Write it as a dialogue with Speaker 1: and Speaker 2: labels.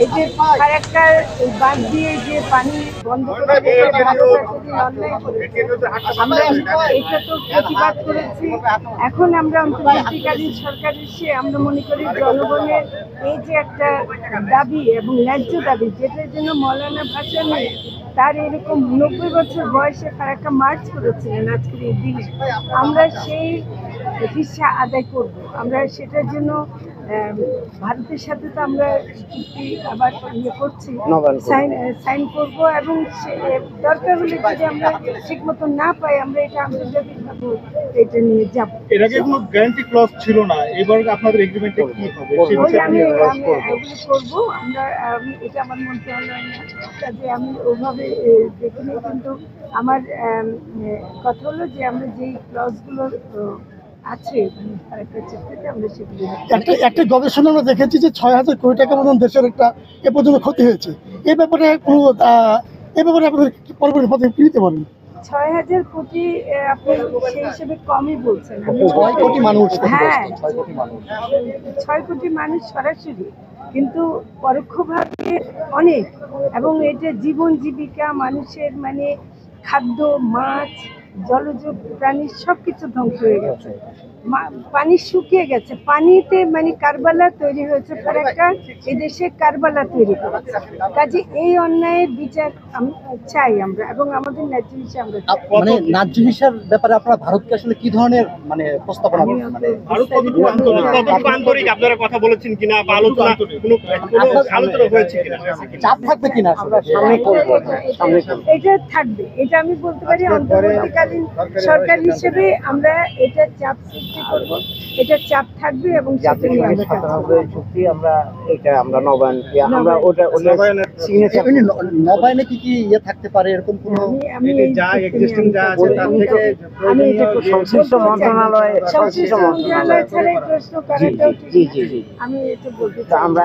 Speaker 1: এই যে ফারাক্কার বাদ দিয়ে যে পানি বন্ধ করে আমরা এটা তো প্রতিবাদ করেছি। এখন আমরা অন্তর্বর্তীকালীন সরকার এসে আমরা মনে করি জনগণের এই যে একটা দাবি এবং ন্যায্য দাবি, যেটার জন্য মৌলানা ভাসানী তার এরকম 90 বছর বয়সে ফারাক্কা মার্চ করেছিলেন আজকের এই দিনে, আমরা সেই হিসা আদায় করব। আমরা সেটার জন্য ভারতের সাথে তো আমরা চুক্তি আবার ইয়ে করছি, সাইন করব, এবং দরকার হলে যদি আমরা ঠিক মতো না পাই আমরা এটা আন্তর্জাতিকভাবে এটা নিয়ে যাব।
Speaker 2: এর আগে কোনো গ্যারান্টি ক্লজ ছিল না, এবার আপনাদের এগ্রিমেন্টে কি হবে?
Speaker 1: আমি ওগুলো করবো আমরা, এটা আমার মন্ত্রণালয় না, কাজে আমি ওভাবে দেখিনি। কিন্তু আমার কথা হলো যে আমরা যেই ক্লজগুলো আছে
Speaker 3: একটা গবেষণা আমরা দেখেছি যে ৬,০০০ কোটি টাকা মতন দেশের একটা এ পর্যন্ত ক্ষতি হয়েছে। এ ব্যাপারে আপনাদের পরবর্তী পদক্ষেপ নিতে পারেন?
Speaker 1: ৬,০০০ কোটি আপনি সেই হিসেবে কমই বলছেন।
Speaker 3: ৬ কোটি মানুষ,
Speaker 1: হ্যাঁ ৬ কোটি মানুষ সরাসরি, কিন্তু পরোক্ষভাবে অনেক, এবং এটা জীবন জীবিকা মানুষের, মানে খাদ্য, মাছ, জলজ প্রাণী সবকিছু ধ্বংস হয়ে গেছে। পানি শুকিয়ে গেছে, পানিতে মানে কারবালা তৈরি হয়েছে। ফারাক্কা এদেশে কারবালা তৈরি করেছে। কাজে এই অন্যায়ের বিচার চাই আমরা, এবং আমাদের ন্যায্য হিসাব আমরা
Speaker 3: মানে ন্যায্য হিসাব ব্যাপারে আপনারা ভারতকে আসলে কি ধরনের মানে প্রস্তাবনা করছেন?
Speaker 2: আপনারা কথা বলেছেন কিনা বা আলোচনা হয়েছে কিনা,
Speaker 3: চাপ থাকবে কিনা?
Speaker 1: এটা থাকবে, এটা আমি বলতে পারি। অন্তর্বর্তীকালীন সরকার হিসেবে আমরা এটা চাপ সৃষ্টি করব, এটা চাপ থাকবে, এবং
Speaker 3: নবায়নে কি কি ইয়ে থাকতে পারে এরকম কোনো?
Speaker 1: সংশ্লিষ্ট মন্ত্রণালয় ছাড়াই প্রশ্ন করাটাও আমি এটা বলতে চাই।
Speaker 3: আমরা